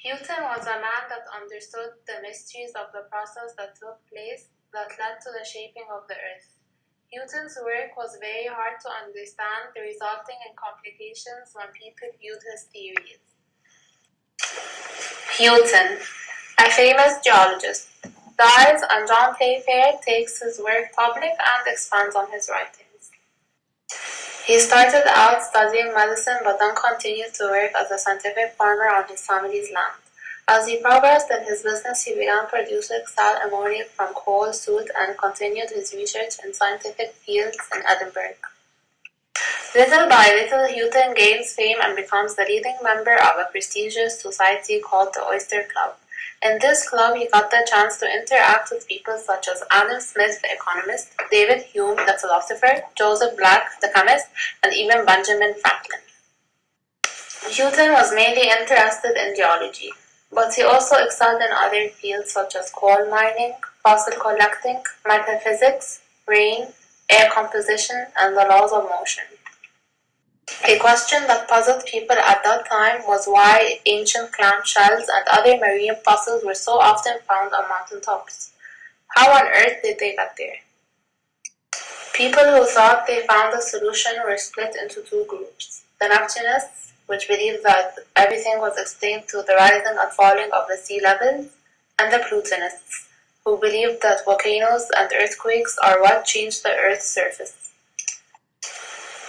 Houghton was a man that understood the mysteries of the process that took place that led to the shaping of the earth. Houghton's work was very hard to understand, resulting in complications when people viewed his theories. Houghton, a famous geologist, dies and John Playfair takes his work public and expands on his writings. He started out studying medicine but then continued to work as a scientific farmer on his family's land. As he progressed in his business, he began producing sal ammoniac from coal soot and continued his research in scientific fields in Edinburgh. Little by little, Houghton gains fame and becomes the leading member of a prestigious society called the Oyster Club. In this club, he got the chance to interact with people such as Adam Smith, the economist, David Hume, the philosopher, Joseph Black, the chemist, and even Benjamin Franklin. Houghton was mainly interested in geology, but he also excelled in other fields such as coal mining, fossil collecting, metaphysics, rain, air composition, and the laws of motion. A question that puzzled people at that time was why ancient clam shells and other marine fossils were so often found on mountain tops. How on earth did they get there? People who thought they found a solution were split into two groups. The Neptunists, which believed that everything was explained through the rising and falling of the sea levels, and the Plutonists, who believed that volcanoes and earthquakes are what changed the Earth's surface.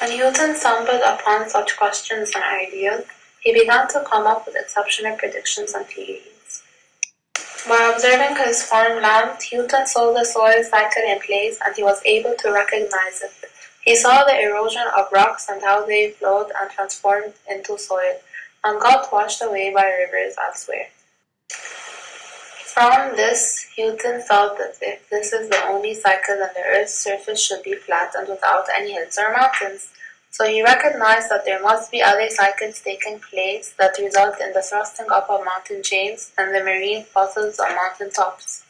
When Houghton stumbled upon such questions and ideas, he began to come up with exceptional predictions and theories. By observing his farmland, Houghton saw the soil cycle in place and he was able to recognize it. He saw the erosion of rocks and how they flowed and transformed into soil, and got washed away by rivers elsewhere. From this, Houghton felt that if this is the only cycle, then the Earth's surface should be flat and without any hills or mountains. So he recognized that there must be other cycles taking place that result in the thrusting up of mountain chains and the marine fossils on mountain tops.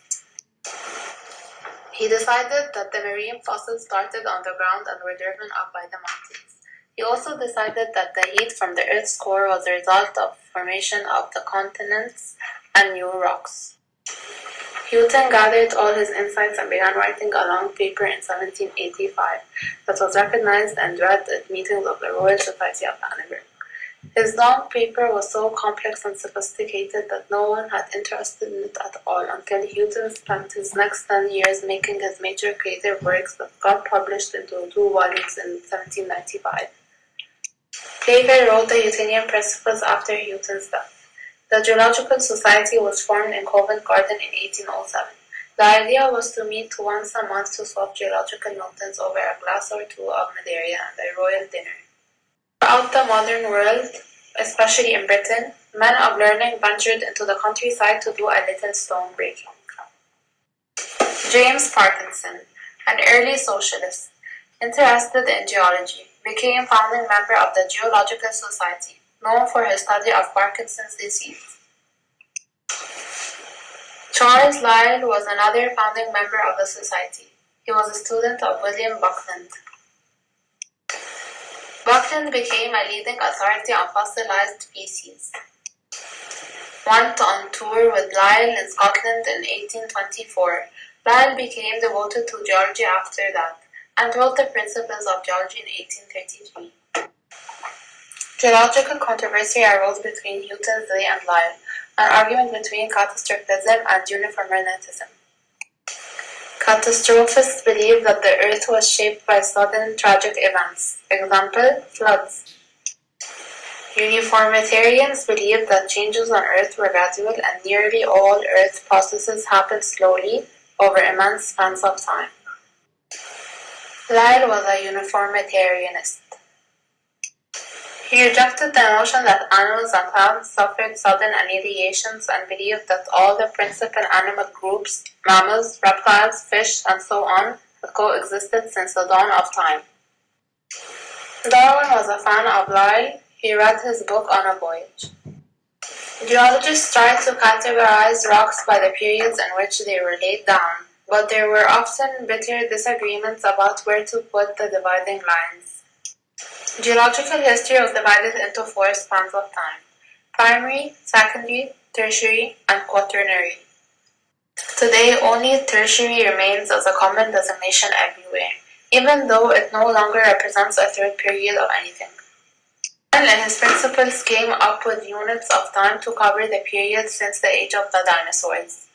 He decided that the marine fossils started on the ground and were driven up by the mountains. He also decided that the heat from the Earth's core was a result of formation of the continents and new rocks. Houghton gathered all his insights and began writing a long paper in 1785 that was recognized and read at meetings of the Royal Society of Edinburgh. His long paper was so complex and sophisticated that no one had interested in it at all until Houghton spent his next 10 years making his major creative works that got published into 2 volumes in 1795. Playfair wrote the Newtonian Principles after Houghton's death. The Geological Society was formed in Covent Garden in 1807. The idea was to meet once a month to swap geological notings over a glass or two of Madeira and a royal dinner. Throughout the modern world, especially in Britain, men of learning ventured into the countryside to do a little stone breaking. James Parkinson, an early socialist, interested in geology, became founding member of the Geological Society, known for his study of Parkinson's disease. Charles Lyell was another founding member of the society. He was a student of William Buckland. Buckland became a leading authority on fossilized species. Went on tour with Lyell in Scotland in 1824. Lyell became devoted to geology after that, and wrote the Principles of Geology in 1833. Geological controversy arose between Houghton's day and Lyell, an argument between catastrophism and uniformitism. Catastrophists believed that the earth was shaped by sudden tragic events, example, floods. Uniformitarians believed that changes on earth were gradual and nearly all earth processes happened slowly over immense spans of time. Lyell was a uniformitarianist. He rejected the notion that animals and plants suffered sudden annihilations and believed that all the principal animal groups, mammals, reptiles, fish, and so on, had coexisted since the dawn of time. Darwin was a fan of Lyell. He read his book On a Voyage. Geologists tried to categorize rocks by the periods in which they were laid down, but there were often bitter disagreements about where to put the dividing lines. Geological history was divided into 4 spans of time. primary, secondary, tertiary, and quaternary. Today, only tertiary remains as a common designation everywhere, even though it no longer represents a third period of anything. Darwin and his principles came up with units of time to cover the period since the age of the dinosaurs.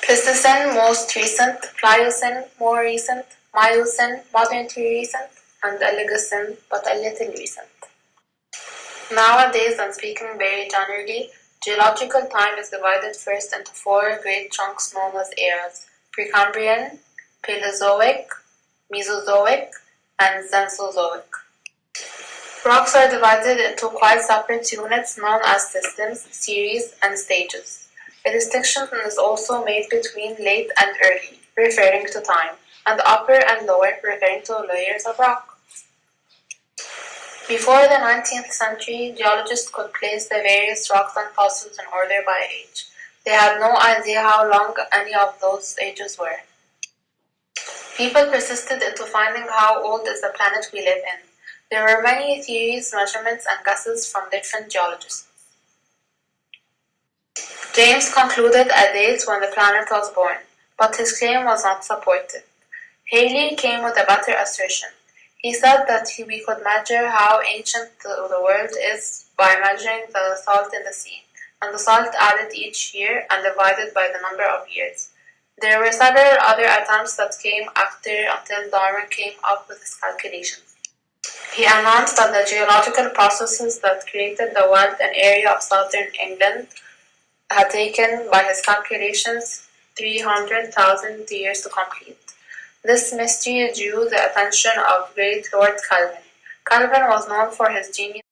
Pleistocene, most recent; Pliocene, more recent; Miocene, moderately recent; and Oligocene, but a little recent. Nowadays, and speaking very generally, geological time is divided first into four great chunks known as eras: Precambrian, Paleozoic, Mesozoic, and Censozoic. Rocks are divided into quite separate units known as systems, series, and stages. A distinction is also made between late and early, referring to time, and upper and lower, referring to layers of rock. Before the 19th century, geologists could place the various rocks and fossils in order by age. They had no idea how long any of those ages were. People persisted into finding how old is the planet we live in. There were many theories, measurements, and guesses from different geologists. James concluded a date when the planet was born, but his claim was not supported. Halley came with a better assertion. He said that we could measure how ancient the world is by measuring the salt in the sea, and the salt added each year and divided by the number of years. There were several other attempts that came after until Darwin came up with his calculations. He announced that the geological processes that created the wealth and area of southern England had taken, by his calculations, 300,000 years to complete. This mystery drew the attention of great Lord Kelvin. Kelvin was known for his genius